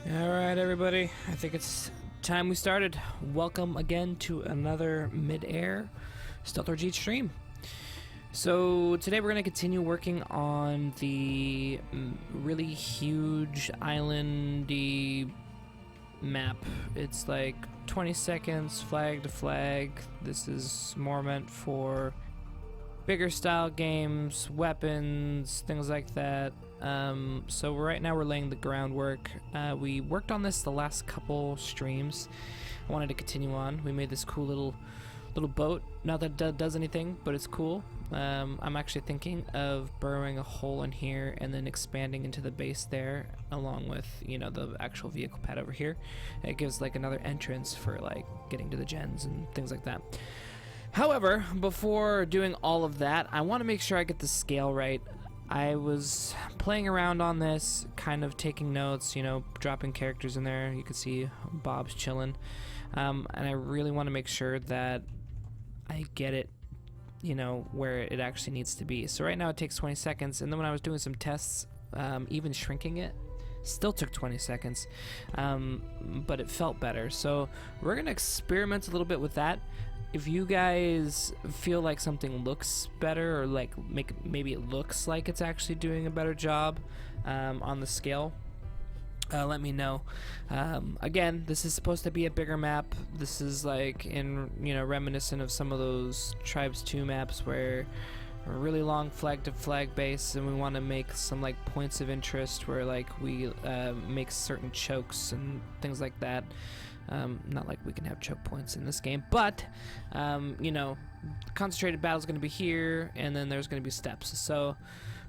Alright everybody, I think it's time we started. Welcome again to another Midair StealthRG stream. So today we're going to continue working on the really huge islandy map. It's like 20 seconds flag to flag. This is more meant for bigger style games, weapons, things like that. So right now we're laying the groundwork. We worked on this the last couple streams. I wanted to continue on. We made this cool little boat. Not that it does anything, but it's cool. I'm actually thinking of burrowing a hole in here and then expanding into the base there, along with, you know, the actual vehicle pad over here. It gives like another entrance for like getting to the gens and things like that. However, before doing all of that, I want to make sure I get the scale right. I was playing around on this, kind of taking notes, you know, dropping characters in there. You can see Bob's chilling. And I really want to make sure that I get it, you know, where it actually needs to be. So right now it takes 20 seconds, and then when I was doing some tests, even shrinking it, still took 20 seconds, but it felt better. So we're going to experiment a little bit with that. If you guys feel like something looks better, or like maybe it looks like it's actually doing a better job on the scale, let me know. Again, this is supposed to be a bigger map. This is like reminiscent of some of those Tribes 2 maps where a really long flag to flag base, and we want to make some like points of interest where like we make certain chokes and things like that. Not like we can have choke points in this game, but you know, concentrated battle is going to be here, and then there's going to be steps. So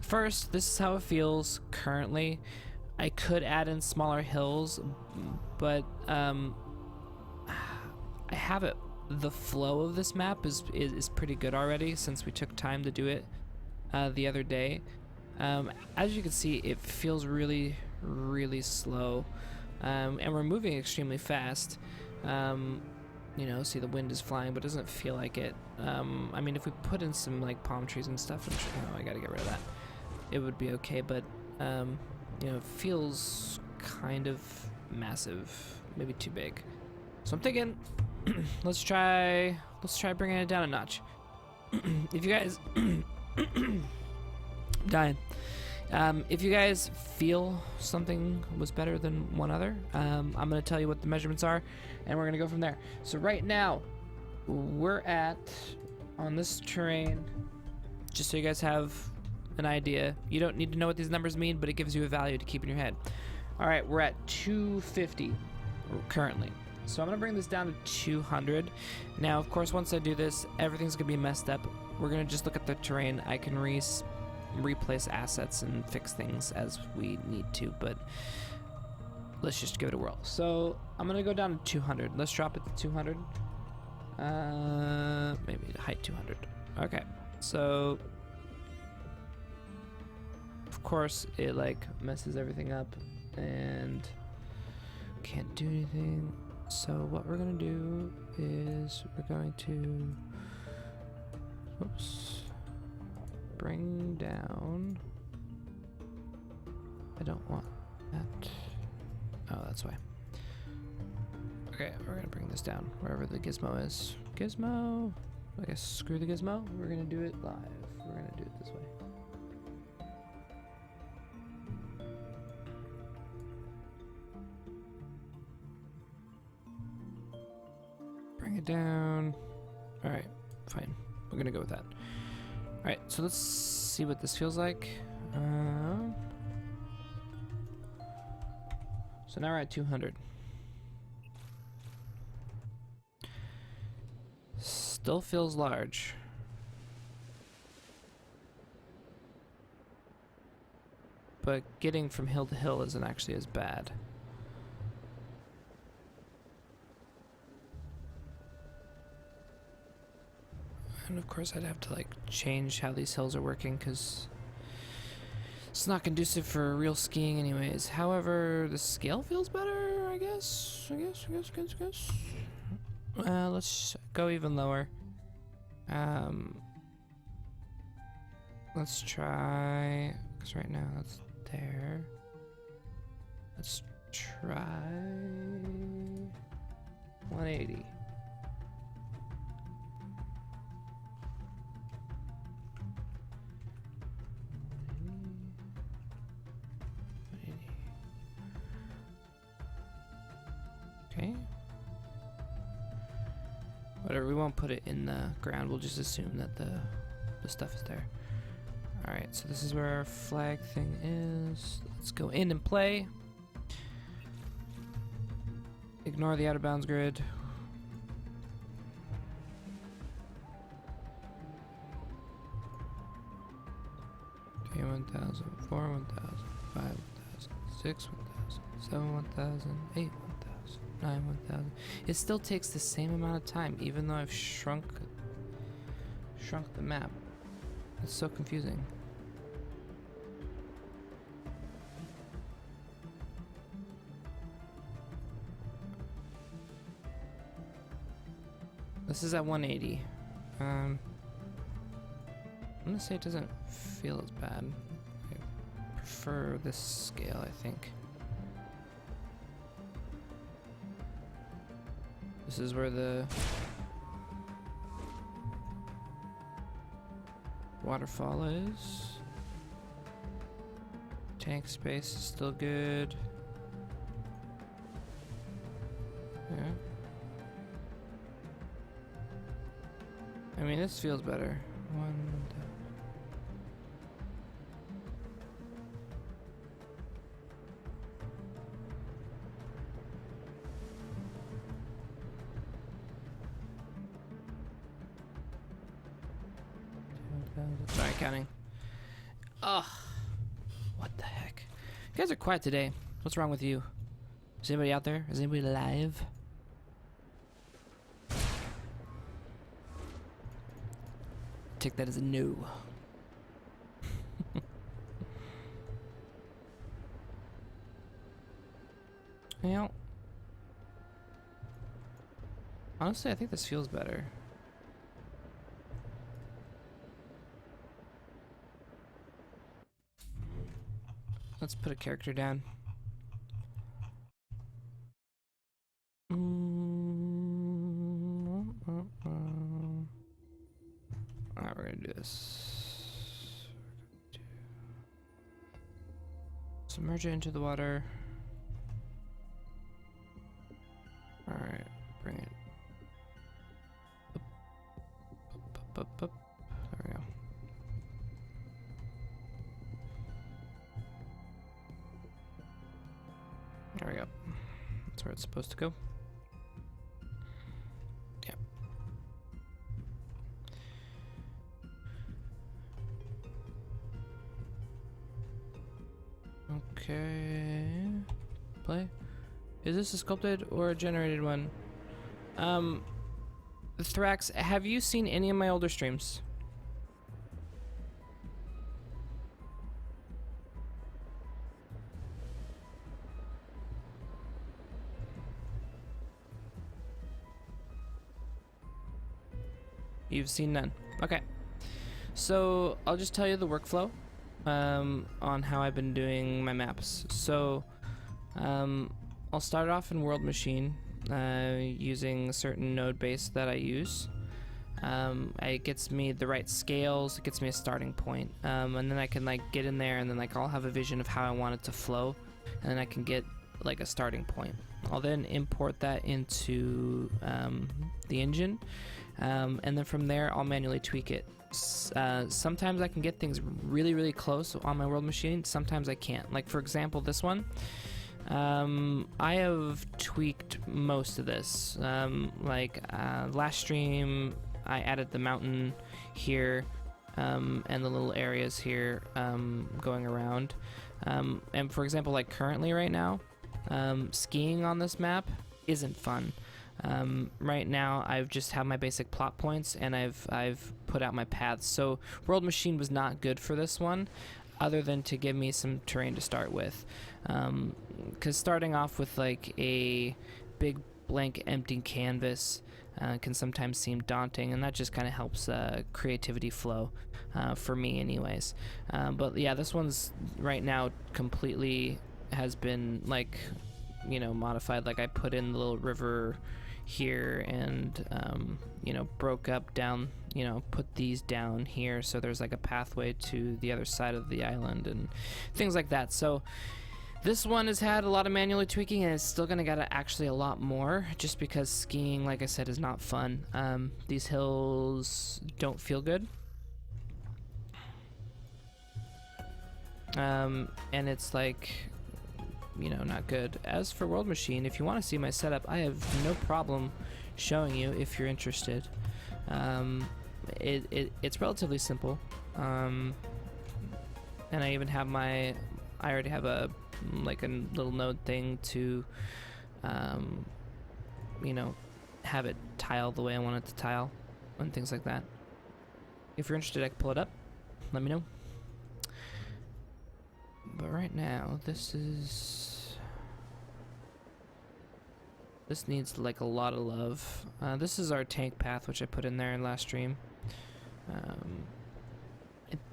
first, this is how it feels currently. I could add in smaller hills, but I have it. The flow of this map is pretty good already since we took time to do it the other day. As you can see, it feels really slow. And we're moving extremely fast. You know, see the wind is flying, but it doesn't feel like it. I mean, if we put in some like palm trees and stuff, I gotta get rid of that, it would be okay, but you know, it feels kind of massive, maybe too big. So I'm thinking, let's try bringing it down a notch. If you guys dying. If you guys feel something was better than one other, I'm going to tell you what the measurements are, and we're going to go from there. So right now, we're on this terrain, just so you guys have an idea. You don't need to know what these numbers mean, but it gives you a value to keep in your head. All right, we're at 250 currently. So I'm going to bring this down to 200. Now, of course, once I do this, everything's going to be messed up. We're going to just look at the terrain. I can replace assets and fix things as we need to, but let's just give it a whirl. So I'm gonna go down to 200. Let's drop it to 200. Maybe height 200. Okay, so of course it like messes everything up and can't do anything. So what we're gonna do is we're going to bring down. I don't want that. Oh, that's why. Okay, we're gonna bring this down wherever the gizmo is. Gizmo. I guess screw the gizmo. We're gonna do it live. We're gonna do it this way. Bring it down. All right, fine. We're gonna go with that. Alright, so let's see what this feels like. So now we're at 200. Still feels large. But getting from hill to hill isn't actually as bad. And of course I'd have to like change how these hills are working because it's not conducive for real skiing anyways. However, the scale feels better, I guess. Let's go even lower. Let's try, because right now that's there. Let's try 180. Okay. Whatever, we won't put it in the ground. We'll just assume that the stuff is there. Alright, so this is where our flag thing is. Let's go in and play. Ignore the out of bounds grid. Okay, 1,000, 4, 1,000, 5, 1,000, 6, 1,000, 7, 1,000, 8, 1,000, 9, 1,000. It still takes the same amount of time, even though I've shrunk the map. It's so confusing. This is at 180. I'm gonna say it doesn't feel as bad. I prefer this scale, I think. This is where the waterfall is. Tank space is still good. Yeah. I mean, this feels better. Sorry, counting. Ugh. What the heck? You guys are quiet today. What's wrong with you? Is anybody out there? Is anybody live? Take that as a no. You know, honestly, I think this feels better. Let's put a character down. Alright, we're gonna do this. Submerge it into the water. Alright, bring it up. There we go. There we go. That's where it's supposed to go. Yep. Okay. Play. Is this a sculpted or a generated one? Thrax, have you seen any of my older streams? You've seen none. Okay. So I'll just tell you the workflow on how I've been doing my maps. So I'll start off in World Machine using a certain node base that I use. It gets me the right scales, it gets me a starting point, and then I can like get in there and then like I'll have a vision of how I want it to flow, and then I can get like a starting point. I'll then import that into the engine, and then from there I'll manually tweak it. Sometimes I can get things really close on my World Machine, sometimes I can't. Like for example this one, I have tweaked most of this. Last stream I added the mountain here and the little areas here going around, and for example like currently right now skiing on this map isn't fun. Right now I've just have my basic plot points and I've put out my paths, so World Machine was not good for this one other than to give me some terrain to start with, because starting off with like a big blank empty canvas can sometimes seem daunting, and that just kind of helps creativity flow for me anyways. But yeah, this one's right now completely has been like you know, modified. Like I put in the little river here and, you know, broke up down, you know, put these down here so there's like a pathway to the other side of the island and things like that. So this one has had a lot of manually tweaking, and it's still gonna get actually a lot more, just because skiing, like I said, is not fun. These hills don't feel good. And it's like, you know, not good. As for World Machine, if you want to see my setup, I have no problem showing you if you're interested. It's relatively simple. And I even have I already have a little node thing to, you know, have it tile the way I want it to tile and things like that. If you're interested, I can pull it up. Let me know. But right now, this needs like a lot of love. This is our tank path, which I put in there in last stream.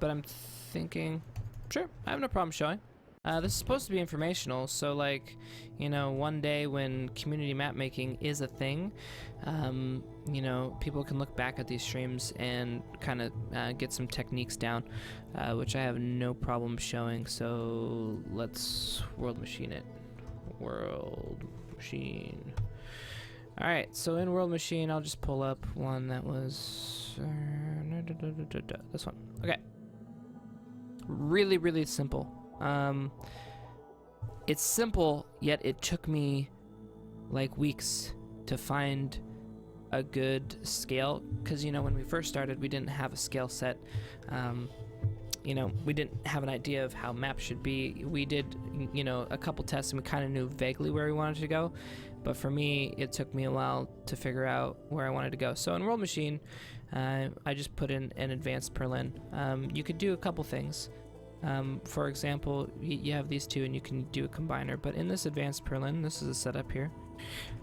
But I'm thinking, sure, I have no problem showing. This is supposed to be informational, so like, you know, one day when community map making is a thing, you know, people can look back at these streams and kind of get some techniques down, which I have no problem showing. So let's World Machine it. World Machine. Alright, so in World Machine, I'll just pull up one that was this one. Okay. Really, really simple. It's simple, yet it took me like weeks to find a good scale, because, you know, when we first started, we didn't have a scale set. You know, we didn't have an idea of how maps should be. We did, you know, a couple tests and we kind of knew vaguely where we wanted to go, but for me, it took me a while to figure out where I wanted to go. So in World Machine, I just put in an advanced purlin. You could do a couple things. For example, you have these two and you can do a combiner, but in this advanced purlin, this is a setup here.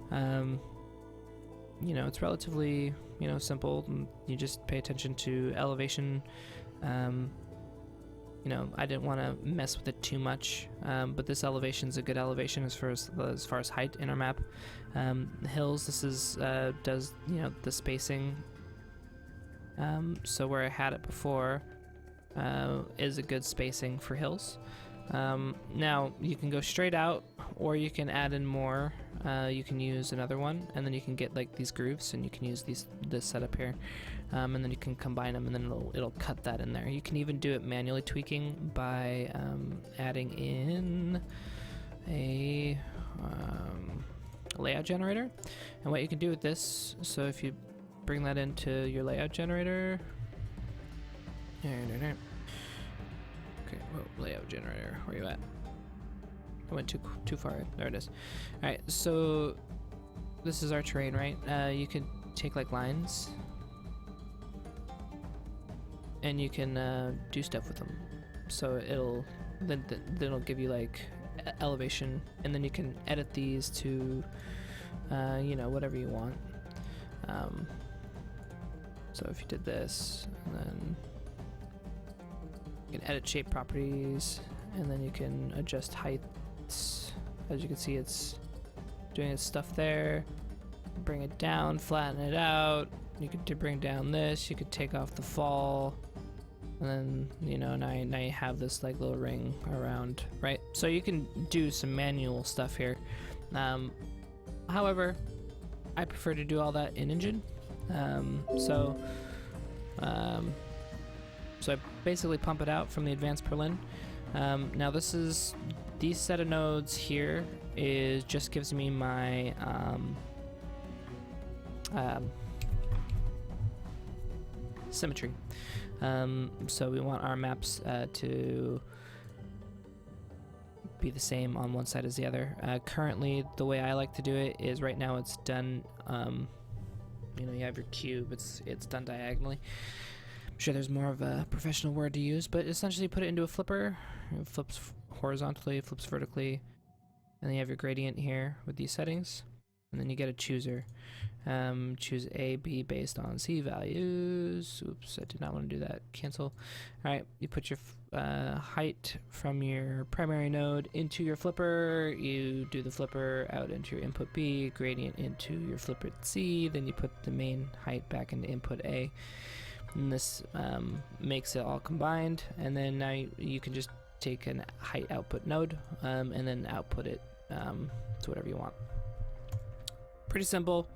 You know, it's relatively, you know, simple. You just pay attention to elevation. You know, I didn't want to mess with it too much, but this elevation is a good elevation as far as height in our map. The hills, this is does, you know, the spacing. So where I had it before is a good spacing for hills. Now you can go straight out, or you can add in more. You can use another one, and then you can get like these grooves, and you can use this setup here, and then you can combine them, and then it'll cut that in there. You can even do it manually tweaking by adding in a layout generator. And what you can do with this, so if you bring that into your layout generator. Okay, well, layout generator, where you at? I went too far. There it is. All right, so this is our terrain, right? You can take like lines, and you can do stuff with them. So then it'll give you like elevation, and then you can edit these to, you know, whatever you want. So if you did this, and then you can edit shape properties, and then you can adjust heights. As you can see, it's doing its stuff there. Bring it down, flatten it out. You could bring down this. You could take off the fall, and then, you know, now you have this like little ring around, right? So you can do some manual stuff here. However, I prefer to do all that in engine. So I basically pump it out from the advanced purlin. Now these set of nodes here just gives me my symmetry. So we want our maps to be the same on one side as the other. Currently, the way I like to do it is right now it's done. You know, you have your cube. It's done diagonally. I'm sure there's more of a professional word to use, but essentially put it into a flipper. It flips horizontally, flips vertically, and then you have your gradient here with these settings. and then you get a chooser. Choose A, B based on C values. Oops, I did not want to do that. Cancel. All right, you put your height from your primary node into your flipper. You do the flipper out into your input B, gradient into your flipper C. Then you put the main height back into input A. And this makes it all combined. And then now you can just take an height output node and then output it to whatever you want. Pretty simple.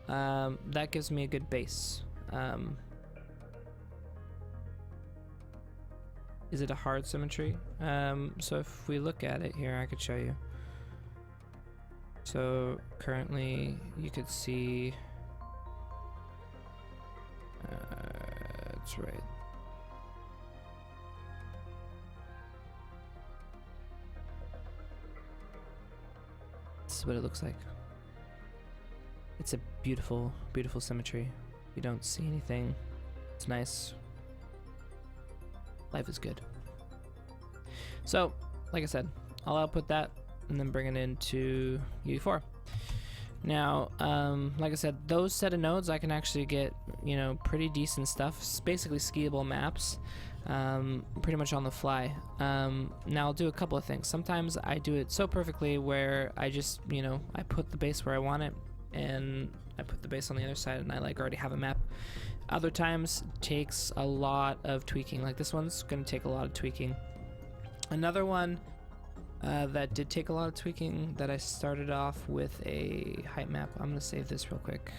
That gives me a good base. Is it a hard symmetry? So if we look at it here, I could show you. So currently you could see, that's right. This is what it looks like. It's a beautiful, beautiful symmetry. You don't see anything. It's nice. Life is good. So, like I said, I'll output that and then bring it into UE4. Now, like I said, those set of nodes I can actually get, you know, pretty decent stuff. It's basically skiable maps, pretty much on the fly. Now I'll do a couple of things. Sometimes I do it so perfectly where I just, you know, I put the base where I want it, and I put the base on the other side, and I like already have a map. Other times it takes a lot of tweaking. Like this one's gonna take a lot of tweaking. Another one that did take a lot of tweaking that I started off with a height map. I'm gonna save this real quick.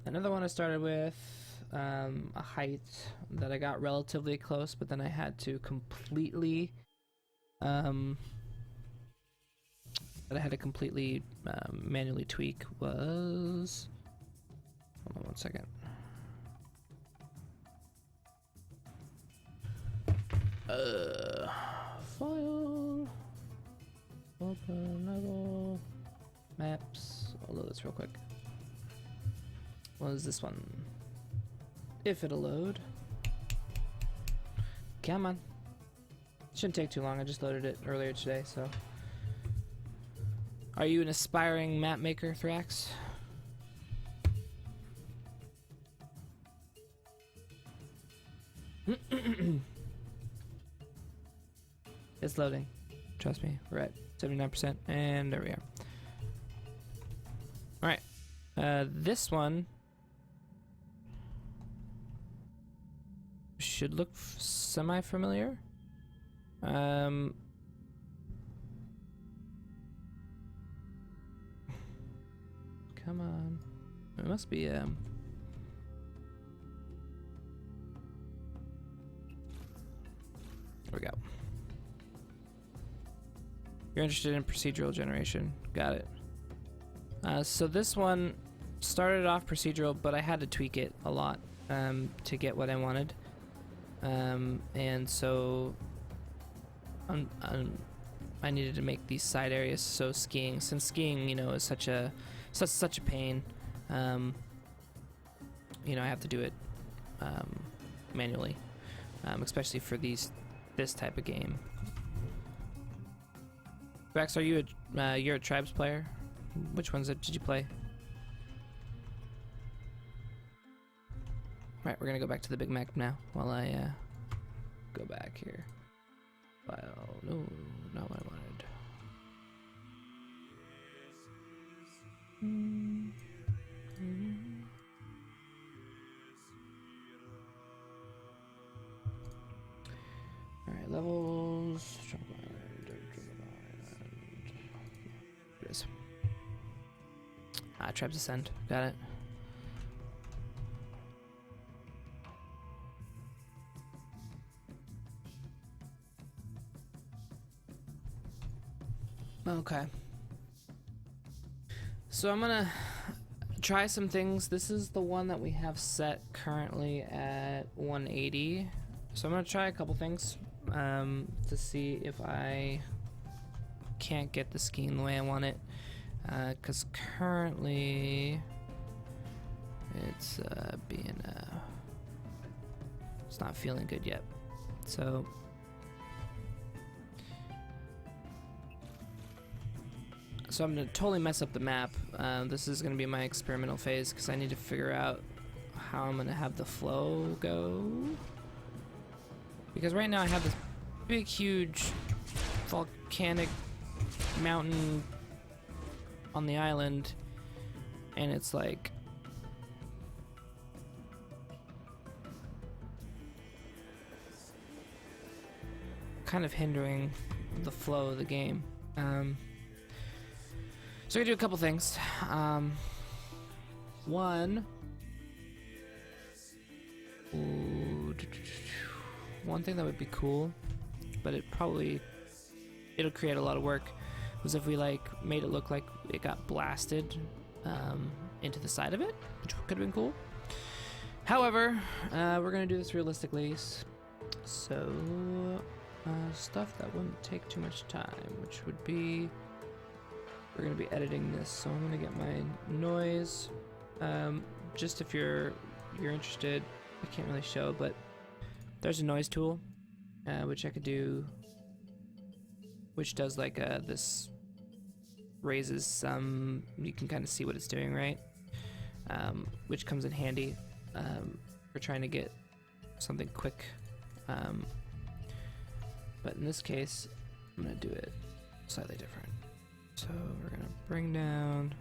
Another one I started with a height that I got relatively close, but then I had to completely manually tweak was, hold on one second. File, open level, maps. I'll load this real quick. What is this one? If it'll load. Come on. Shouldn't take too long. I just loaded it earlier today, so. Are you an aspiring map maker, Thrax? It's loading. Trust me. We're at 79%, and there we are. Alright. This one should look semi-familiar. Come on. It must be there we go. You're interested in procedural generation. Got it. So this one started off procedural, but I had to tweak it a lot to get what I wanted. And so I needed to make these side areas so skiing, since skiing, you know, is such a pain, you know, I have to do it manually, especially for this type of game. Rex, are you you're a Tribes player? Which ones did you play? Right, we're gonna go back to the Big Mac now while I go back here. File, no, not what I wanted. All right, levels. Here it is. Tribes Ascend. Got it. Okay. So I'm gonna try some things. This is the one that we have set currently at 180. So I'm gonna try a couple things to see if I can't get the skiing the way I want it. Because currently it's being It's not feeling good yet. So I'm gonna totally mess up the map. This is gonna be my experimental phase because I need to figure out how I'm gonna have the flow go. Because right now I have this big, huge volcanic mountain on the island, and it's like kind of hindering the flow of the game. So we're gonna do a couple things. One thing that would be cool, but it'll create a lot of work, was if we like made it look like it got blasted into the side of it, which could have been cool. However, we're gonna do this realistically, so stuff that wouldn't take too much time, which would be, we're gonna be editing this, so I'm gonna get my noise. Just if you're interested, I can't really show, but there's a noise tool, which I could do, which does like this raises some, you can kind of see what it's doing, right? Which comes in handy for trying to get something quick. But in this case, I'm gonna do it slightly different. So we're gonna bring down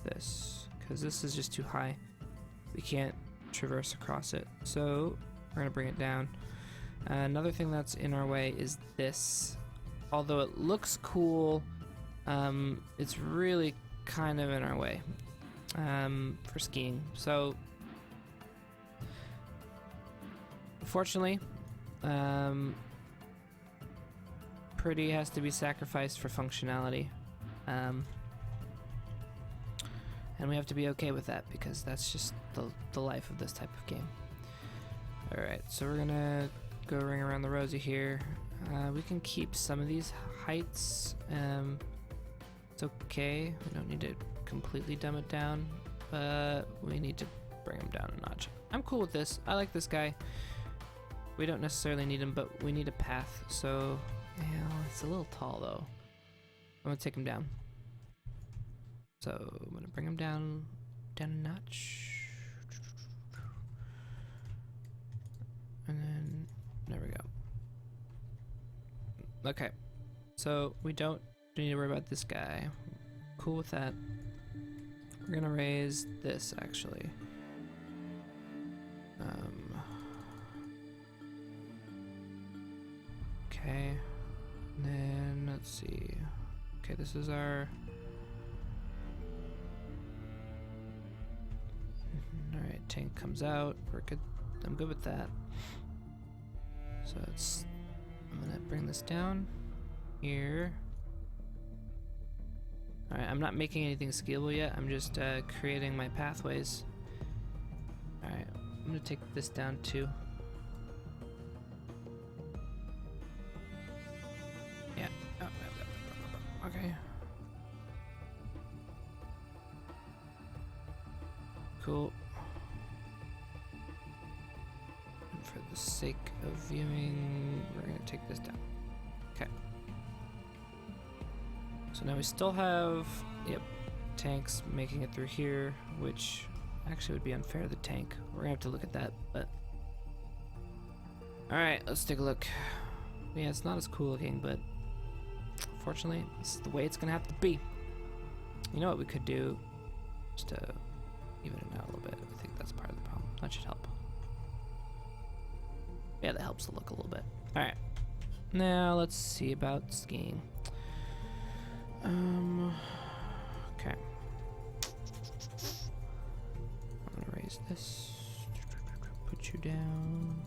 this, because this is just too high. We can't traverse across it. So we're gonna bring it down. Another thing that's in our way is this. Although it looks cool, it's really kind of in our way for skiing. So fortunately, pretty has to be sacrificed for functionality. And we have to be okay with that, because that's just the life of this type of game. Alright, so we're gonna go ring around the rosy here. We can keep some of these heights. It's okay. We don't need to completely dumb it down, but we need to bring him down a notch. I'm cool with this. I like this guy. We don't necessarily need him, but we need a path. So, yeah, it's a little tall though. I'm gonna take him down. So I'm gonna bring him down a notch. And then, there we go. Okay, so we don't need to worry about this guy. Cool with that. We're gonna raise this actually. Okay, and then let's see. Okay, this is our. All right, tank comes out. We're good. I'm good with that. So it's. I'm gonna bring this down here. All right, I'm not making anything skiable yet. I'm just creating my pathways. All right, I'm gonna take this down too. Yeah. Okay. Cool. And for the sake of viewing, we're gonna take this down. Okay. So now we still have, yep, tanks making it through here, which actually would be unfair to the tank. We're gonna have to look at that, but. Alright, let's take a look. Yeah, it's not as cool looking, but fortunately, this is the way it's gonna have to be. You know what we could do? Just to even it out a little bit. I think that's part of the problem. That should help. Yeah, that helps the look a little bit. Alright. Now let's see about skiing. Okay. I'm gonna raise this. Put you down.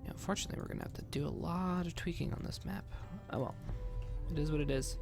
Yeah, unfortunately, we're gonna have to do a lot of tweaking on this map. Oh well, it is what it is.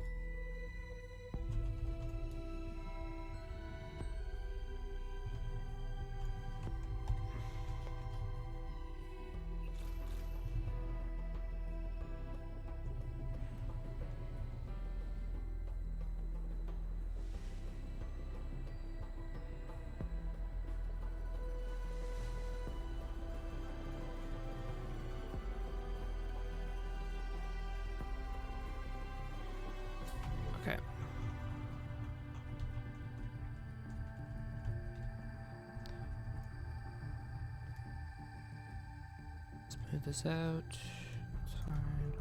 smooth this out. It's fine.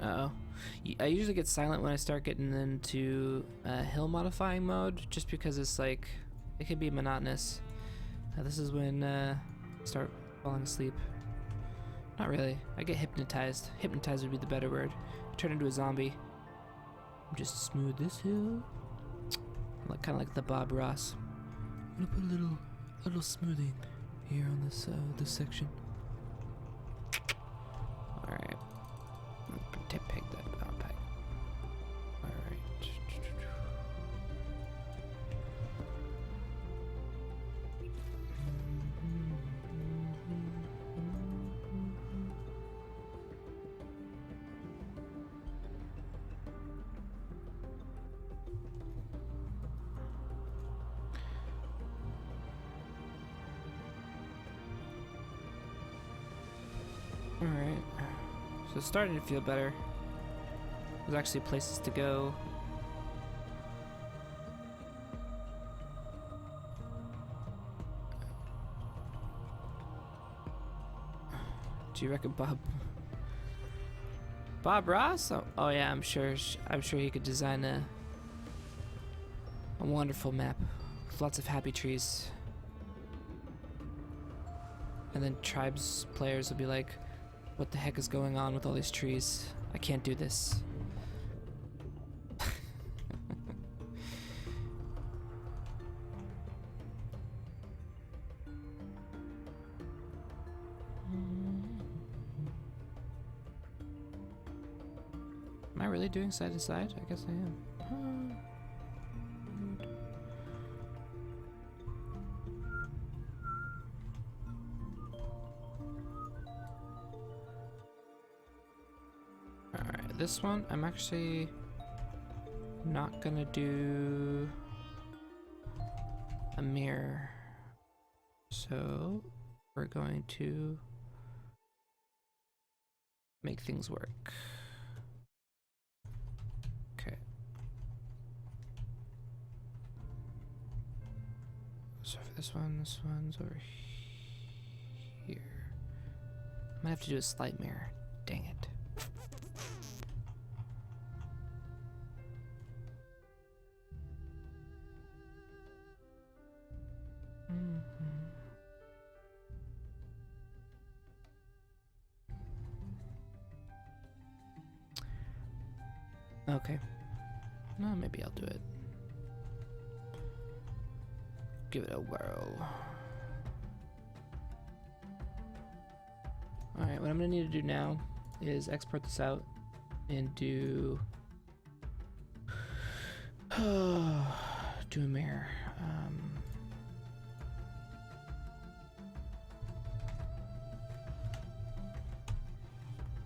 Uh-oh. I usually get silent when I start getting into hill modifying mode, just because it's like, it can be monotonous. This is when I start falling asleep. Not really. I get hypnotized. Hypnotized would be the better word. I turn into a zombie. Just smooth this hill. Like, kind of like the Bob Ross. I'm gonna put a little smoothing here on this section. All right. Peg that down, peg. All right. All right. So it's starting to feel better. There's actually places to go. Do you reckon Bob Ross? Oh yeah, I'm sure he could design a wonderful map with lots of happy trees. And then Tribes players will be like, what the heck is going on with all these trees? I can't do this. Am I really doing side to side? I guess I am. Alright, this one I'm actually not gonna do a mirror. So we're going to make things work. Okay. So for this one's over here. I might have to do a slight mirror. Dang it. Okay. No, maybe I'll do it. Give it a whirl. Alright, what I'm gonna need to do now is export this out and do do a mirror.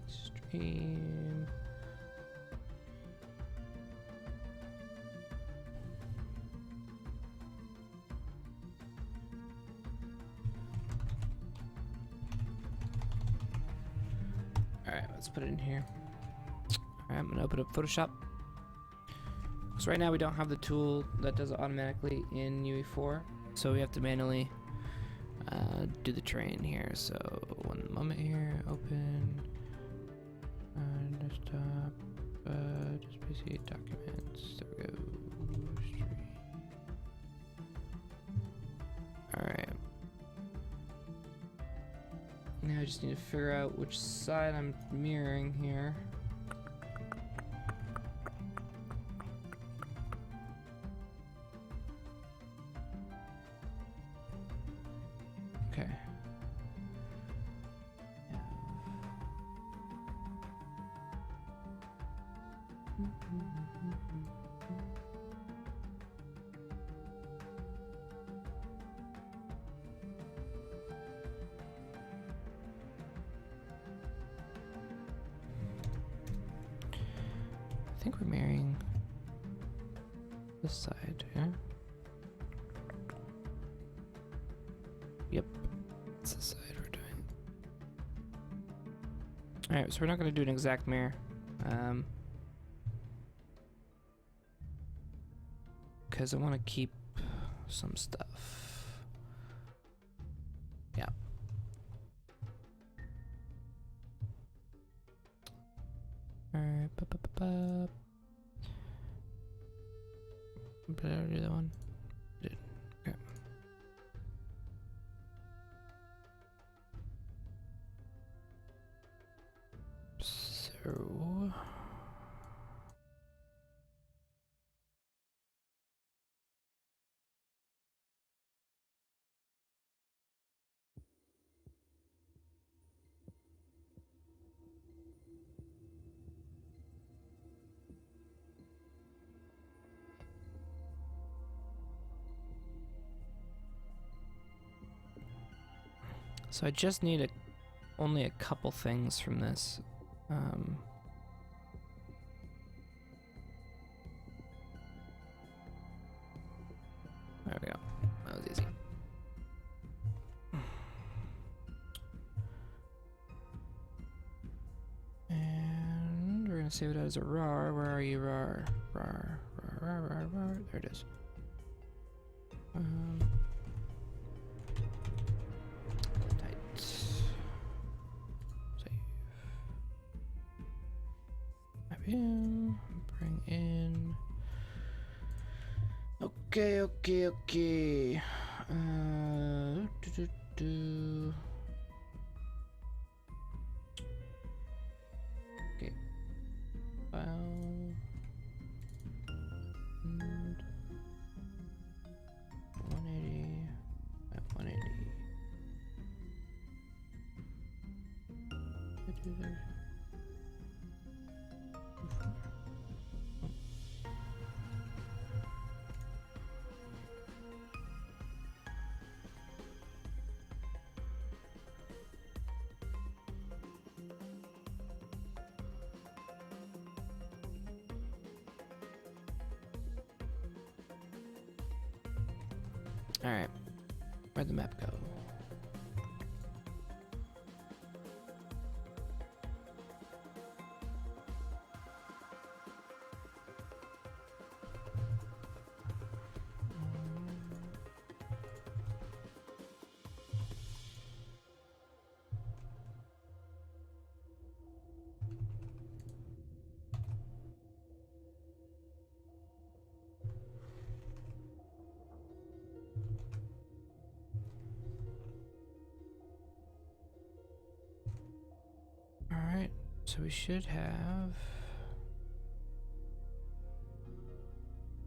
Stream. Alright, let's put it in here. Alright, I'm gonna open up Photoshop. So right now we don't have the tool that does it automatically in UE4, so we have to manually do the terrain here. So one moment here, open, desktop, just PC documents, there we go, stream. Alright. Now I just need to figure out which side I'm mirroring here. Okay. I think we're mirroring this side, yeah? Yep, it's this side we're doing. Alright, so we're not going to do an exact mirror. because I want to keep some stuff. Yeah. Alright, did I do that one? Did. Okay. So I just need only a couple things from this. There we go. That was easy. And we're gonna save it as a RAR. Where are you, RAR? RAR, RAR, RAR, RAR, RAR. There it is. Tight. Save. Map in. Bring in. Okay, okay, okay. Okay. File. And 180. At 180. Alright, where'd the map go? Alright, so we should have...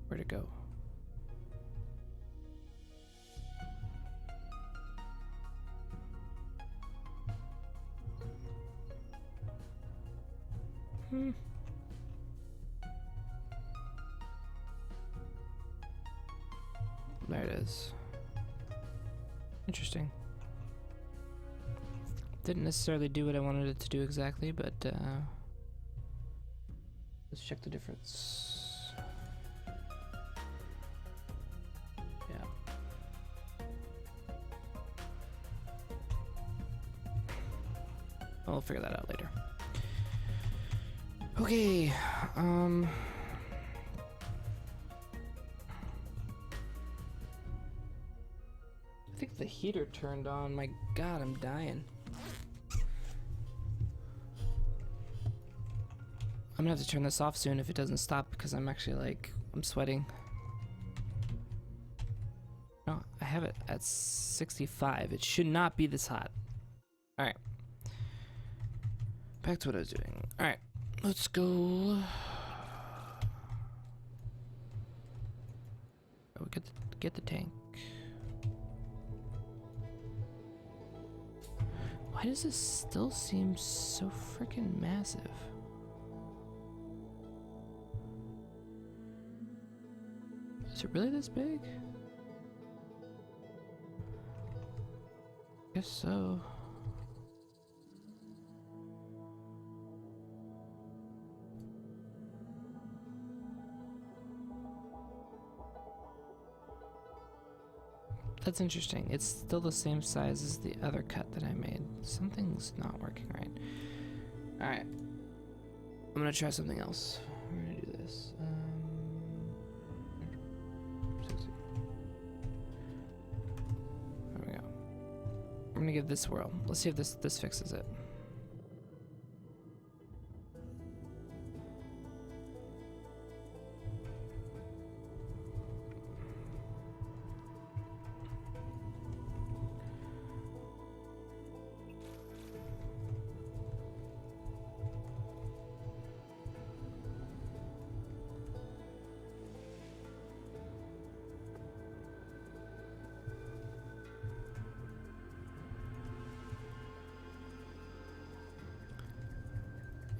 Where'd it go? There it is. Interesting. Didn't necessarily do what I wanted it to do exactly, but let's check the difference. Yeah. I'll figure that out later. Okay, I think the heater turned on. My God, I'm dying. I'm gonna have to turn this off soon if it doesn't stop because I'm actually like, I'm sweating. No, I have it at 65. It should not be this hot. Alright. Back to what I was doing. Alright, let's go. Oh, get the tank. Why does this still seem so freaking massive? Is it really this big? Guess so. That's interesting. It's still the same size as the other cut that I made. Something's not working right. Alright. I'm gonna try something else. We're gonna do this. gonna give this a whirl. Let's see if this fixes it.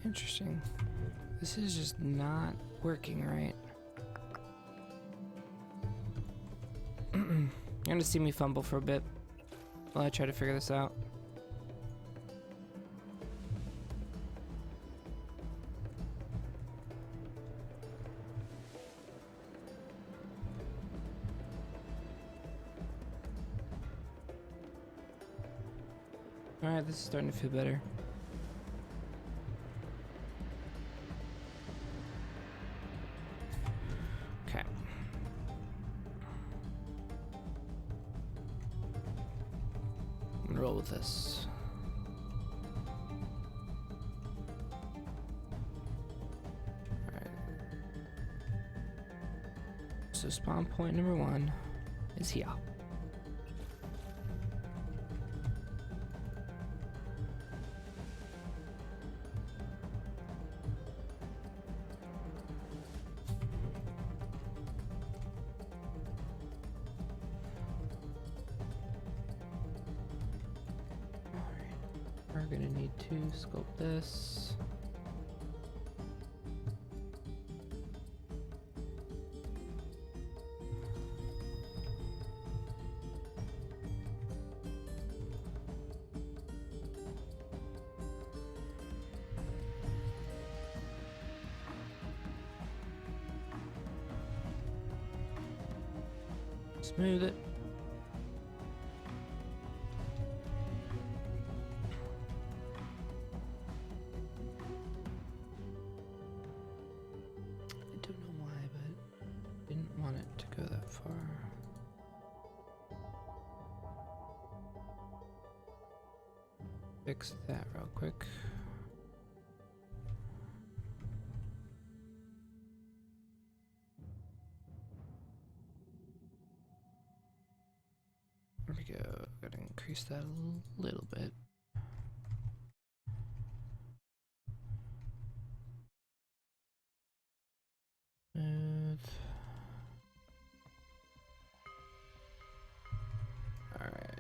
Interesting. This is just not working right. You're gonna see me fumble for a bit while I try to figure this out. Alright, this is starting to feel better. Okay. I'm gonna roll with this. Alright. So spawn point number 1 is here. We're gonna need to sculpt this. Smooth it. Fix that real quick. There we go. Gotta increase that a little bit. Smooth. All right.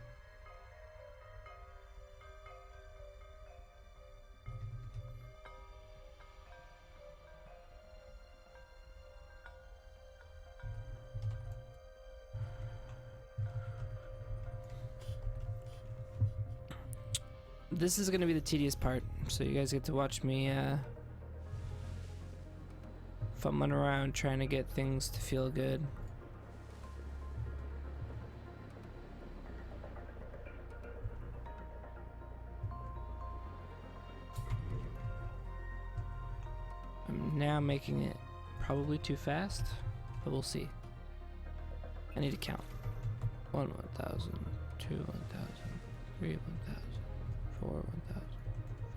This is going to be the tedious part, so you guys get to watch me fumbling around trying to get things to feel good. I'm now making it probably too fast, but we'll see. I need to count. 1, 1,000, 2, 1,000, 3, 1,000. 4, 1,000,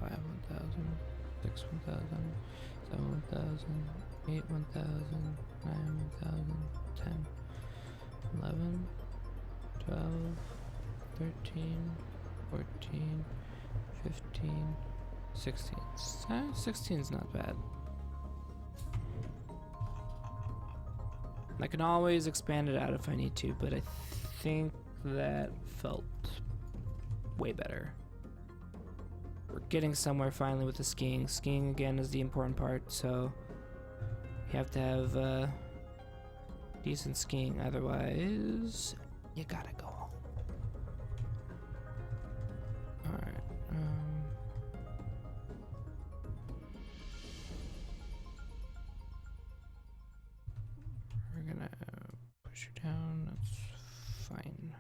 5, 1,000, 6, 1,000, 7, 1,000, 8, 1,000, 9, 1,000, 10, 11, 12, 13, 14, 15, 16. 16 is not bad. I can always expand it out if I need to, but I think that felt way better. We're getting somewhere finally with the skiing. Skiing again is the important part, so you have to have decent skiing, otherwise you gotta go home. Alright, we're gonna push you down, that's fine.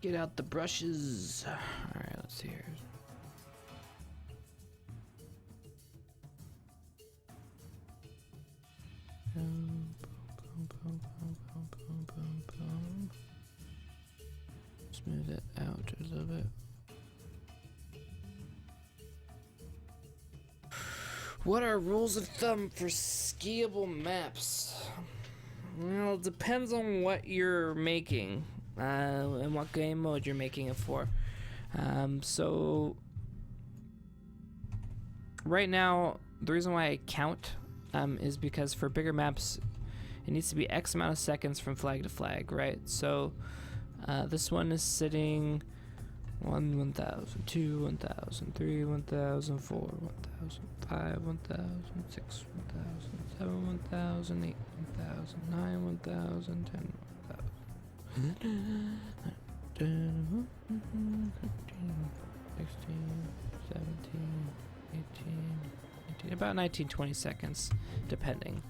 Get out the brushes. Alright, let's see here. Smooth it out a little bit. What are rules of thumb for skiable maps? Well, it depends on what you're making and what game mode you're making it for. So right now, the reason why I count is because for bigger maps, it needs to be X amount of seconds from flag to flag, right? So this one is sitting 1,000, 2, 1,000, 3, 1,000, 4, 1,000, 5, 1,000, 6, 1,000, 7, 1,000, 8, 1,000, 9, 1,000, 10, 1,000, 10, 15, 16, 17, 18, 19, about 19, 20 seconds, depending.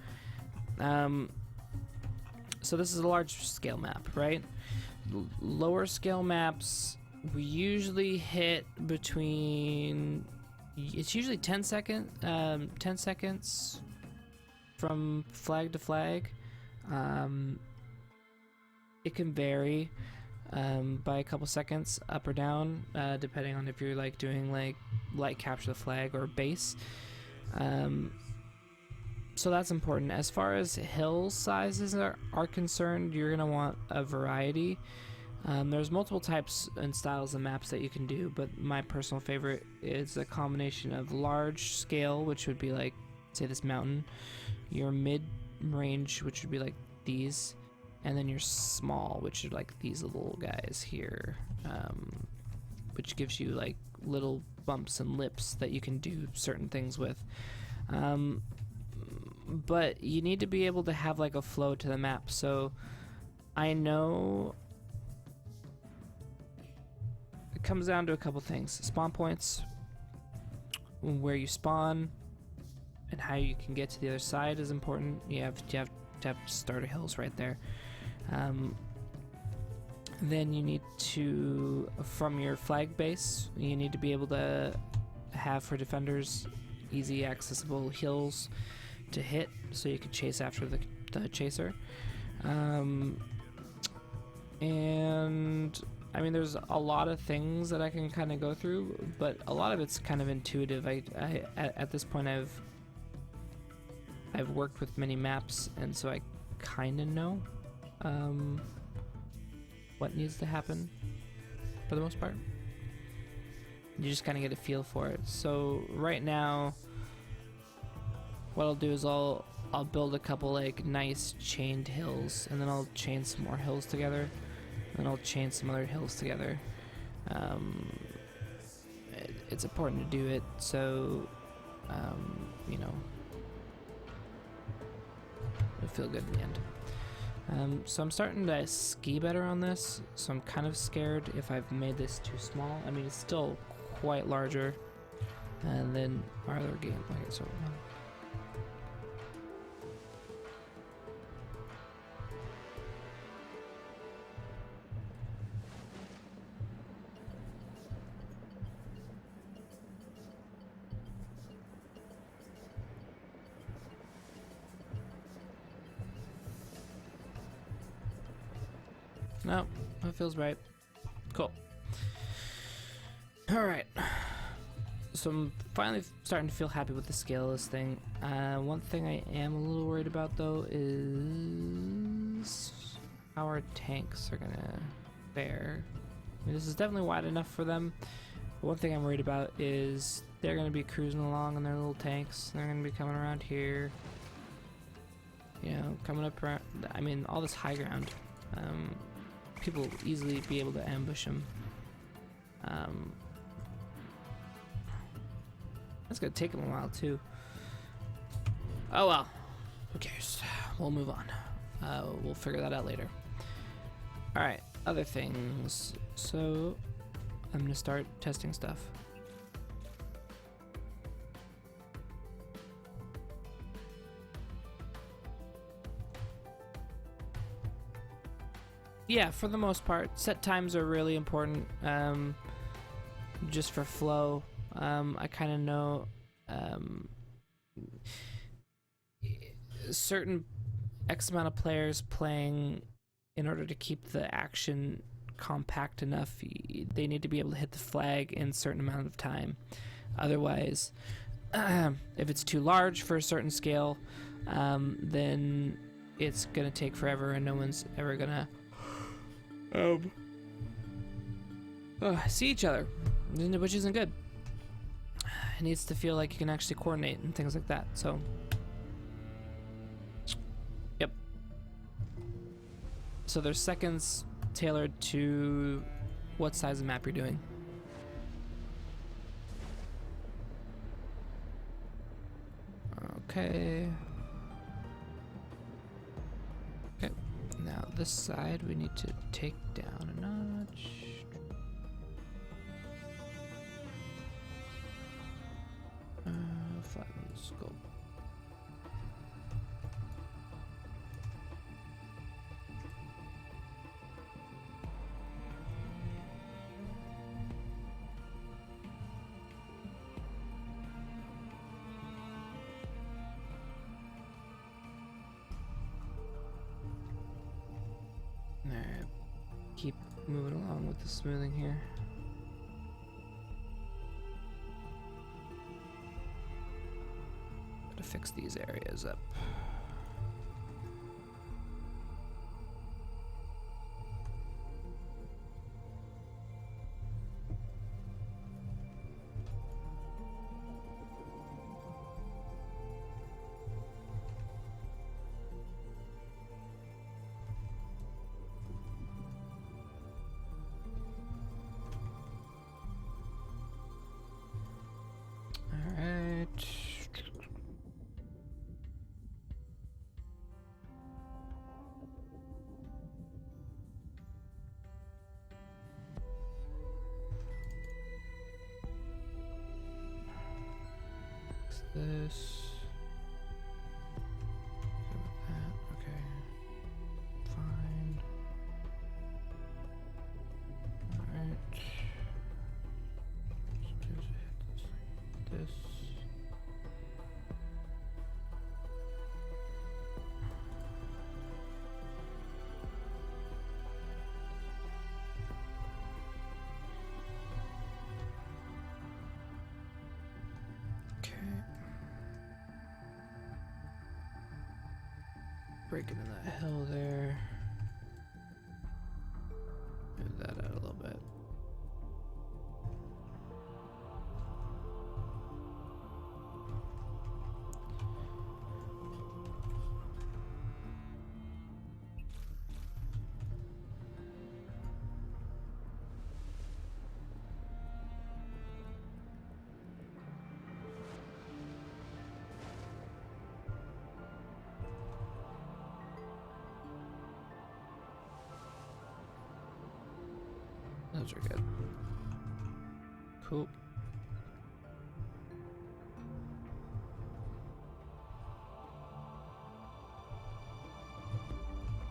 So this is a large scale map, right? Lower scale maps, we usually hit between, it's usually 10 seconds from flag to flag. It can vary by a couple seconds up or down, depending on if you're like doing like light capture the flag or base. So that's important. As far as hill sizes are concerned, you're gonna want a variety. There's multiple types and styles of maps that you can do, but my personal favorite is a combination of large scale, which would be like, say, this mountain, your mid-range, which would be like these, and then your small, which are like these little guys here, which gives you like little bumps and lips that you can do certain things with. But you need to be able to have like a flow to the map. So I know it comes down to a couple things. Spawn points, where you spawn, and how you can get to the other side is important. You have to have starter hills right there. Then you need to, from your flag base, you need to be able to have for defenders easy accessible hills to hit, so you can chase after the chaser. And I mean, there's a lot of things that I can kind of go through, but a lot of it's kind of intuitive. I at this point I've worked with many maps, and so I kind of know what needs to happen for the most part. You just kind of get a feel for it. So right now, what I'll do is I'll build a couple like nice chained hills, and then I'll chain some more hills together, and then I'll chain some other hills together. It's important to do it so you know, it'll feel good in the end. So I'm starting to ski better on this, so I'm kind of scared if I've made this too small. I mean, it's still quite larger than our other game. Okay, so no, that feels right. Cool. Alright. So I'm finally starting to feel happy with the scale of this thing. One thing I am a little worried about though is how our tanks are gonna fare. I mean, this is definitely wide enough for them. But one thing I'm worried about is they're gonna be cruising along in their little tanks. They're gonna be coming around here. You know, coming up around, I mean, all this high ground. People will easily be able to ambush them. That's gonna take them a while too. Oh well, who cares? We'll move on. We'll figure that out later. Alright, other things. So I'm gonna start testing stuff. Yeah, for the most part, set times are really important. Just for flow. I kind of know certain X amount of players playing, in order to keep the action compact enough, they need to be able to hit the flag in a certain amount of time. Otherwise, if it's too large for a certain scale, then it's gonna take forever and no one's ever gonna see each other, which isn't good. It needs to feel like you can actually coordinate and things like that. So yep, so there's seconds tailored to what size of map you're doing. Okay. Okay. Now this side we need to take down a notch. Flatten the scope. Alright, keep moving along with the smoothing here. Gotta fix these areas up. This. That. Okay. Fine. Alright. This. Breaking in that hill there. Move that out a little bit. Those are good. Cool.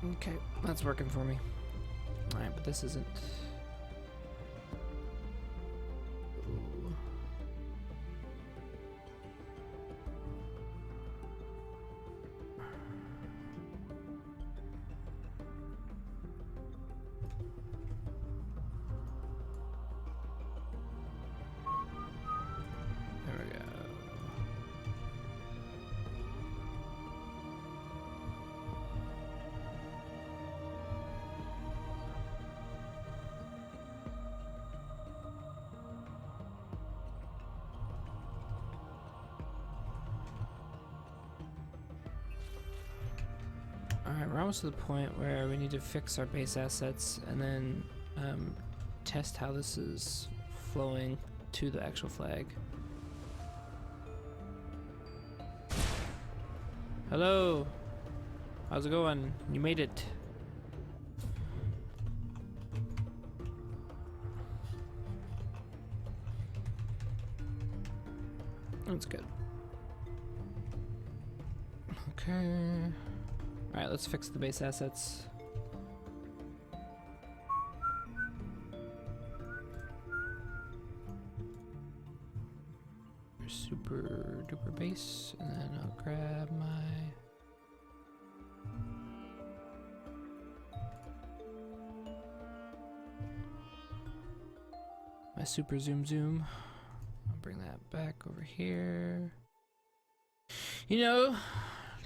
Okay, that's working for me. Alright, but this isn't. Ooh. There we go. Alright, we're almost to the point where we need to fix our base assets and then test how this is flowing to the actual flag. Hello! How's it going? You made it. That's good. Okay. Alright, let's fix the base assets. for base, and then I'll grab my super zoom. I'll bring that back over here. You know,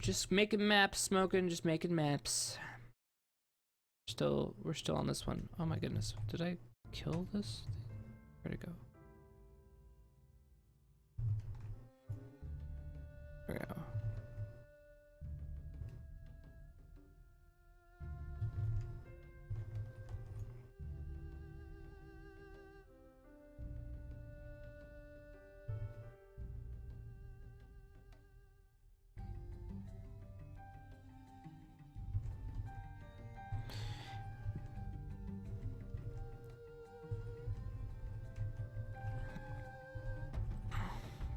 just making maps, smoking, just making maps. We're still on this one. Oh my goodness, did I kill this thing? Where'd it go? There we go.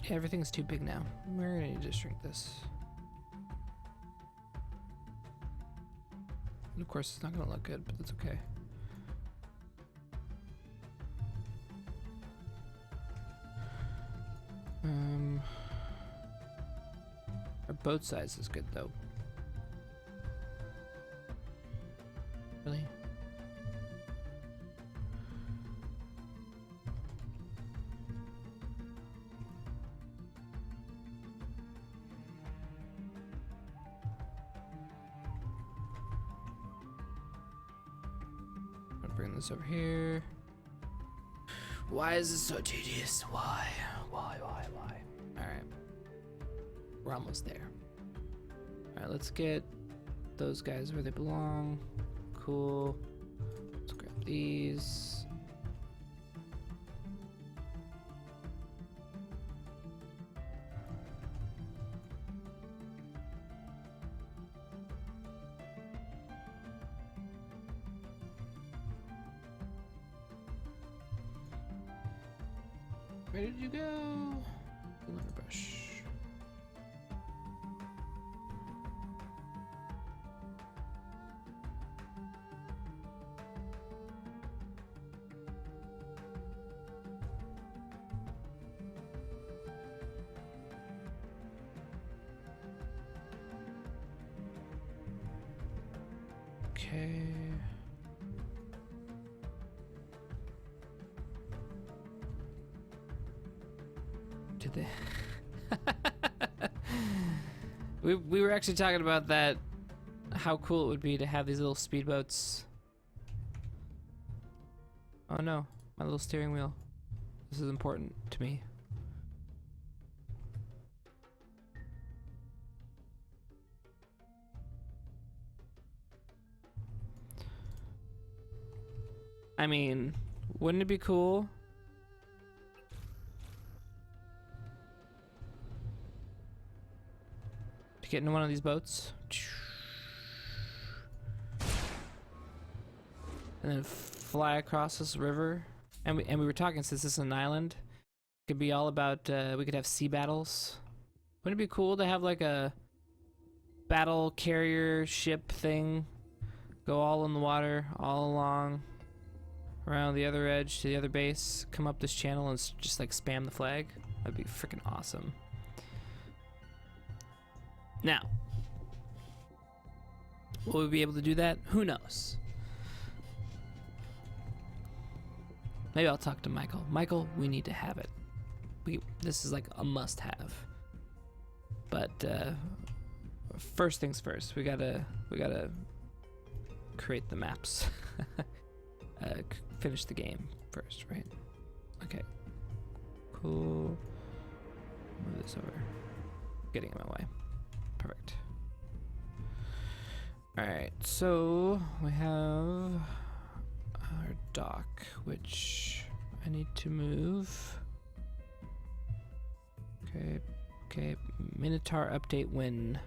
Yeah, everything's too big now. We're gonna need to shrink this. And of course, it's not gonna look good, but that's okay. Our boat size is good though. Really? Bring this over here. Why is this so tedious? Why? Alright. We're almost there. Alright, let's get those guys where they belong. Cool. Let's grab these. Where did you go? Brush. Okay. We were actually talking about that, how cool it would be to have these little speedboats. Oh no, my little steering wheel. This is important to me. I mean, wouldn't it be cool? To get into one of these boats. And then fly across this river. And we were talking, since this is an island, it could be all about, we could have sea battles. Wouldn't it be cool to have like a battle carrier ship thing? Go all in the water, all along, around the other edge to the other base, come up this channel and just like spam the flag. That'd be freaking awesome. Now, will we be able to do that? Who knows? Maybe I'll talk to Michael. Michael, we need to have it. This is like a must-have. But first things first. We gotta create the maps. Finish the game first, right? Okay. Cool. Move this over. Getting in my way. Perfect. Alright, so we have our dock, which I need to move. Okay. Minotaur update when?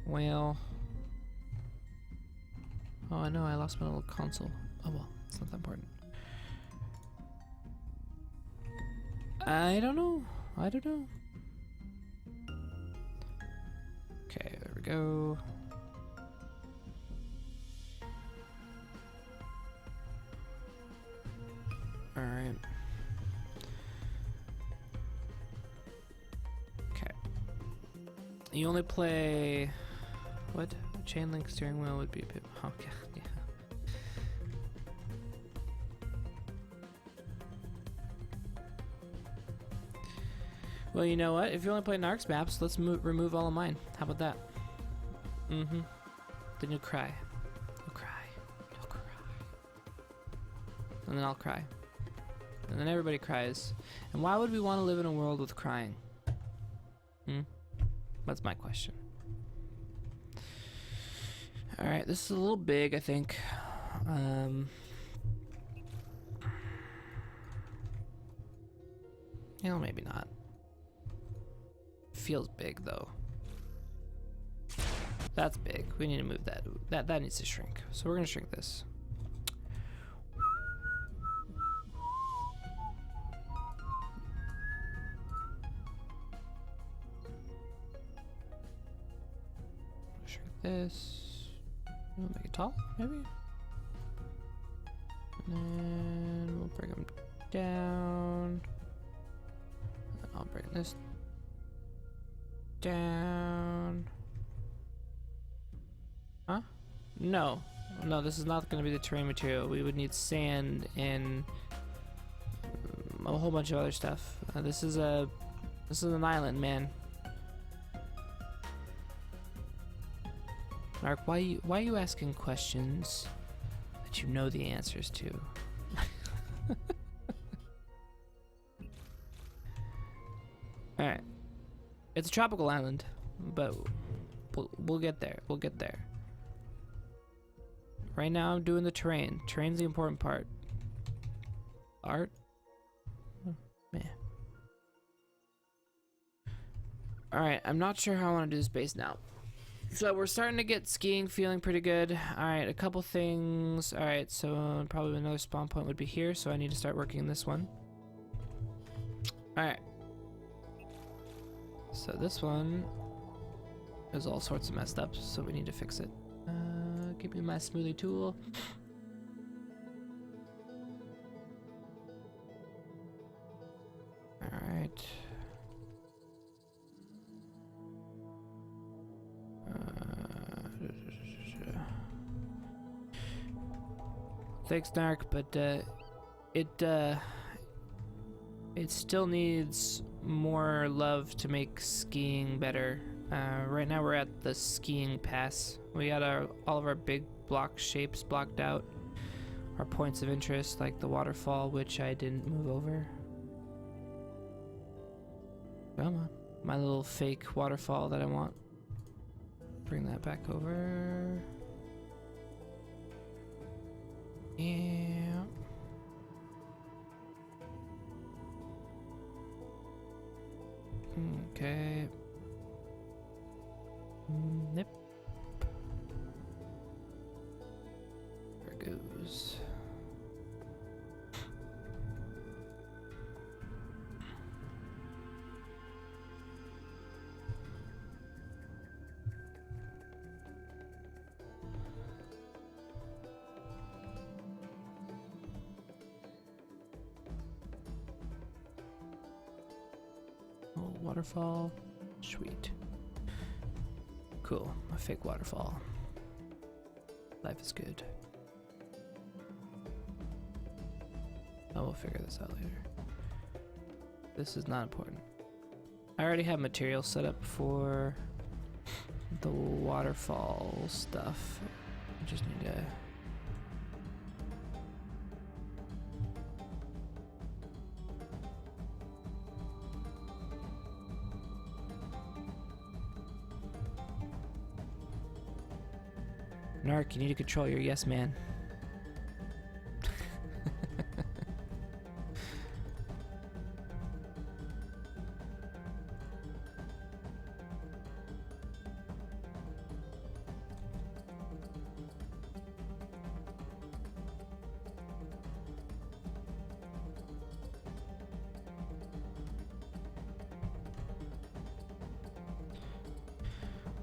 Well. Oh, I know, I lost my little console. Oh well, it's not that important. I don't know. Okay, there we go. Alright. You only play... What? Chain link steering wheel would be a bit... Okay, yeah. Well, you know what? If you only play Narcs maps, let's remove all of mine. How about that? Mm-hmm. Then you'll cry. You'll cry. You'll cry. And then I'll cry. And then everybody cries. And why would we want to live in a world with crying? That's my question. Alright, this is a little big, I think. You know, maybe not. Feels big, though. That's big. We need to move that. That needs to shrink. So we're gonna shrink this. Shrink this. We'll make it tall, maybe. And then we'll bring them down. I'll bring this down. Huh? No. No, this is not going to be the terrain material. We would need sand and a whole bunch of other stuff. This is an island, man. Mark, why are you asking questions that you know the answers to? Alright. It's a tropical island, but we'll get there. We'll get there. Right now I'm doing the terrain. Terrain's the important part. Art? Oh, man. Alright, I'm not sure how I want to do this base now. So we're starting to get skiing feeling pretty good. Alright, a couple things. Alright, so probably another spawn point would be here, so I need to start working this one. Alright. So this one is all sorts of messed up, so we need to fix it. Give me my smoothie tool. Alright. Thanks, Narc, but it still needs more love to make skiing better. Right now we're at the skiing pass. We got all of our big block shapes blocked out. Our points of interest, like the waterfall, which I didn't move over. Come on. My little fake waterfall that I want. Bring that back over. Yeah. Okay. Yep. There it goes. Oh, waterfall. Sweet. Cool. A fake waterfall. Life is good. Oh, we'll figure this out later. This is not important. I already have material set up for the waterfall stuff. I just need to... Narc, you need to control your yes man.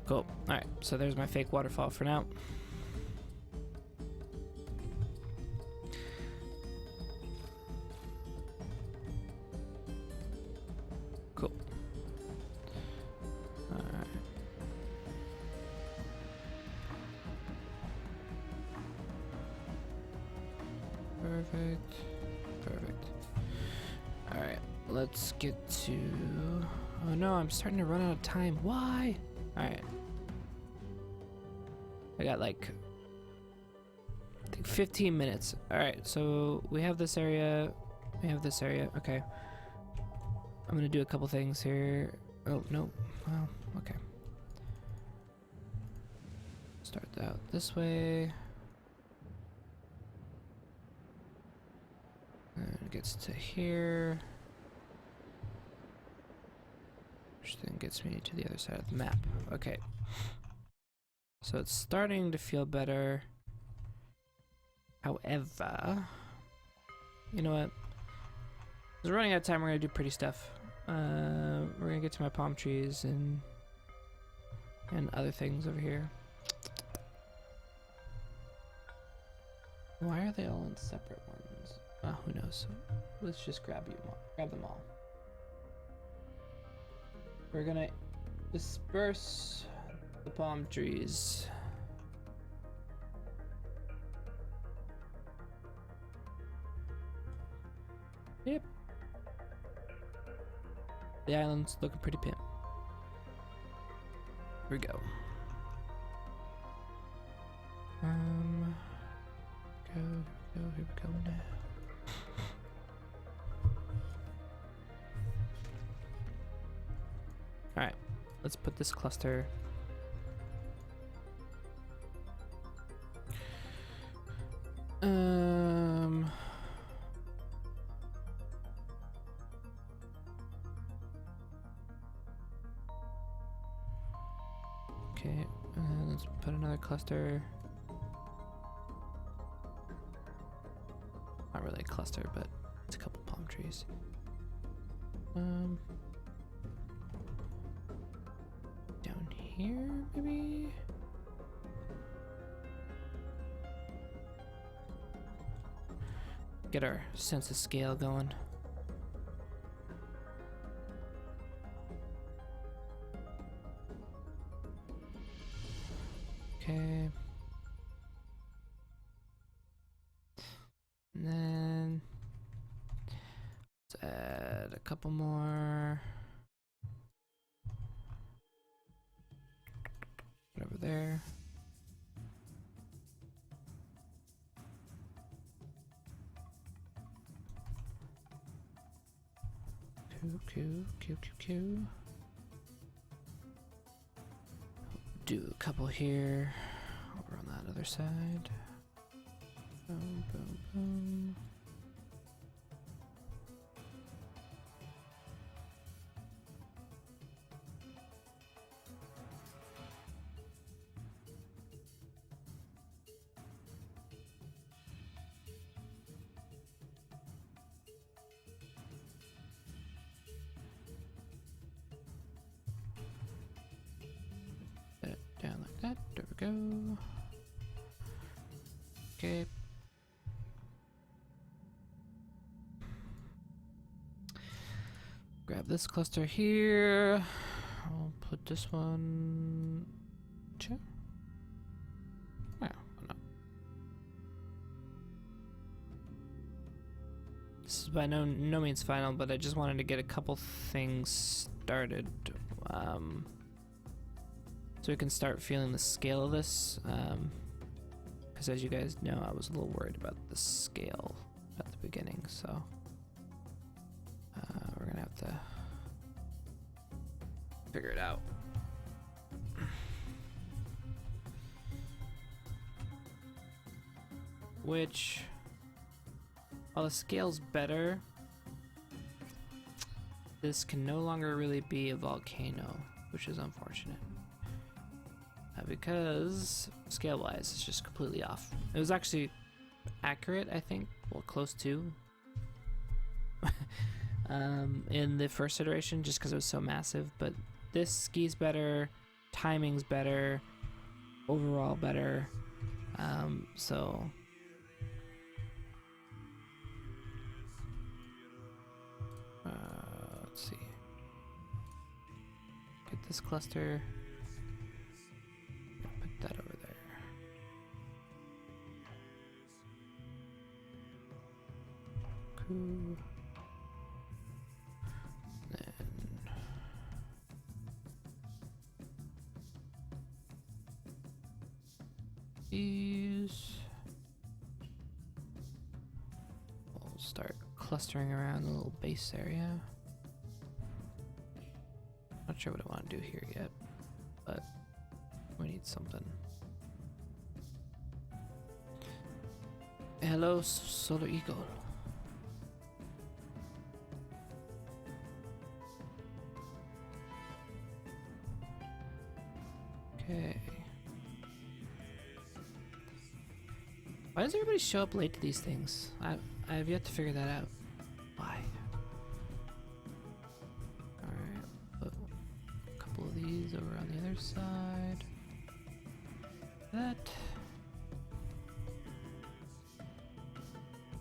Cool. Alright, so there's my fake waterfall for now. Cool. Alright. Perfect. Perfect. Alright, let's get to... Oh no, I'm starting to run out of time. Why? Alright. I got like... I think 15 minutes. Alright, so we have this area. We have this area. Okay. I'm gonna do a couple things here. Oh, no. Well, okay. Start out this way. And it gets to here. Which then gets me to the other side of the map. Okay. So it's starting to feel better. However, you know what? We're running out of time. We're gonna do pretty stuff. We're gonna get to my palm trees and other things over here. Why are they all in separate ones? Who knows? Let's just grab them all. We're gonna disperse the palm trees. Yep. The island's looking pretty pimp. Here we go. Here we go now. Alright, let's put this cluster. Okay, let's put another cluster. Not really a cluster, but it's a couple palm trees. Down here, maybe? Get our sense of scale going. Okay. And then let's add a couple more. Over there. Q. Do a couple here. Over on that other side. Boom, boom, boom. Down like that. There we go. Okay. Grab this cluster here. I'll put this one. Sure. Oh, no. This is by no means final, but I just wanted to get a couple things started. So we can start feeling the scale of this. Because as you guys know, I was a little worried about the scale at the beginning, so we're gonna have to figure it out. Which, while the scale's better, this can no longer really be a volcano, which is unfortunate. Because scale-wise, it's just completely off. It was actually accurate, I think, well, close to, in the first iteration, just because it was so massive. But this ski's better, timing's better, overall better. So let's see. Get this cluster. That over there. 2. Then these. We'll start clustering around the little base area. Not sure what I want to do here yet, but we need something. Hello, Solar Eagle. Okay. Why does everybody show up late to these things? I have yet to figure that out. Why? Alright, put a couple of these over on the other side. That.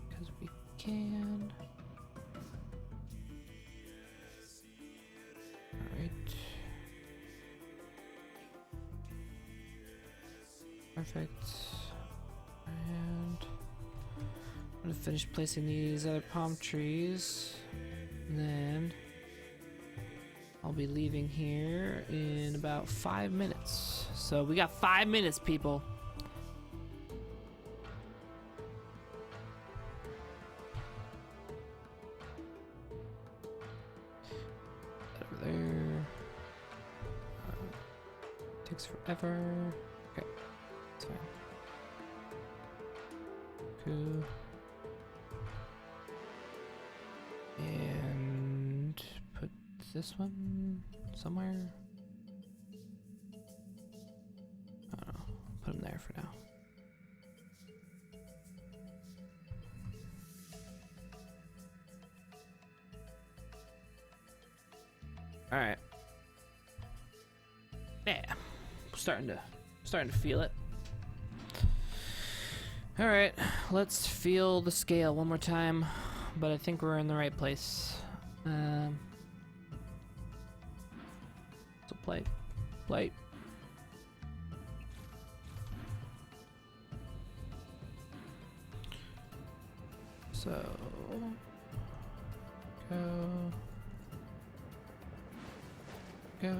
Because we can. Alright. Perfect. And I'm gonna finish placing these other palm trees, and then I'll be leaving here in about 5 minutes. So we got 5 minutes, people. Over there. Takes forever. Okay, it's fine. Cool. And put this one somewhere. I don't know. Put them there for now. All right. Yeah, starting to feel it. All right, let's feel the scale one more time, but I think we're in the right place. So plate. So go.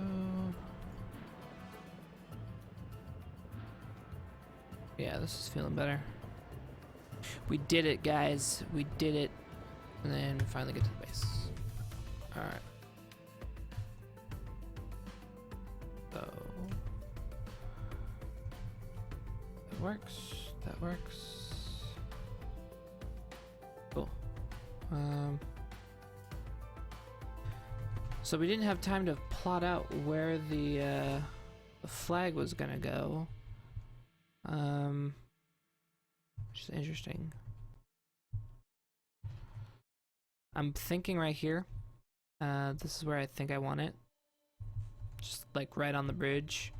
Yeah, this is feeling better. We did it, guys. We did it. And then we finally get to the base. Alright. So that works. That works. Cool. So we didn't have time to plot out where the flag was gonna go. Which is interesting. I'm thinking right here. This is where I think I want it. Just like right on the bridge.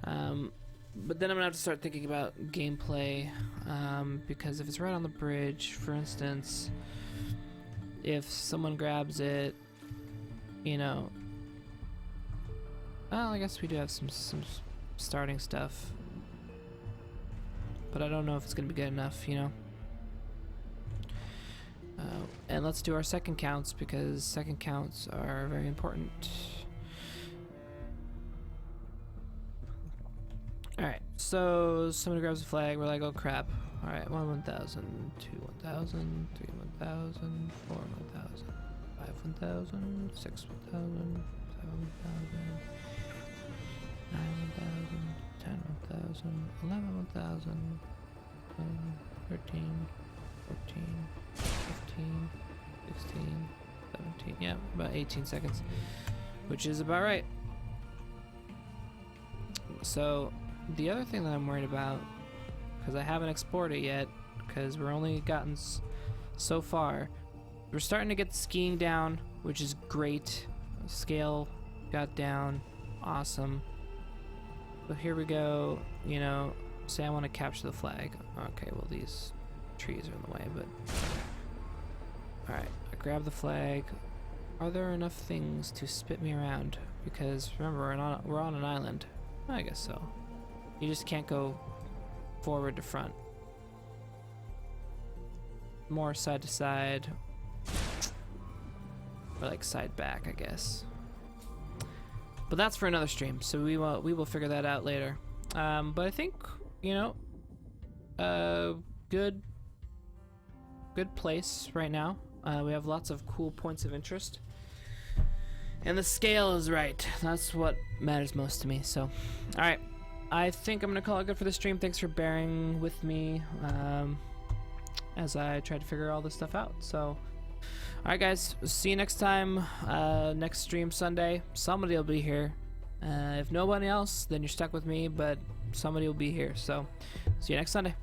But then I'm gonna have to start thinking about gameplay. Because if it's right on the bridge, for instance, if someone grabs it, you know. Well, I guess we do have some starting stuff. But I don't know if it's gonna be good enough, you know. And let's do our second counts, because second counts are very important. Alright, so somebody grabs a flag, we're like, oh crap. Alright, 1 1,000, 2 1,000, 3 1,000, 4 1,000, 5 1,000, 6 1,000, 7 1,000, 9 1,000, 10 1,000, 11 1,000, 13, 14, 15, 16, 17, yeah, about 18 seconds, which is about right. So the other thing that I'm worried about, because I haven't explored it yet, because we're only gotten so far, we're starting to get the skiing down, which is great. Scale got down, awesome. But here we go, you know, say I want to capture the flag. Okay, well these trees are in the way, but alright, I grab the flag. Are there enough things to spit me around? Because remember, we're on an island. I guess so. You just can't go forward to front. more side to side, or like side back, I guess. But that's for another stream, so we will figure that out later. But I think, you know, good place right now. We have lots of cool points of interest, and the scale is right. That's what matters most to me. So, all right, I think I'm gonna call it good for the stream. Thanks for bearing with me as I try to figure all this stuff out. So, all right, guys, see you next time. Next stream Sunday. Somebody will be here. If nobody else, then you're stuck with me, but somebody will be here. So, see you next Sunday.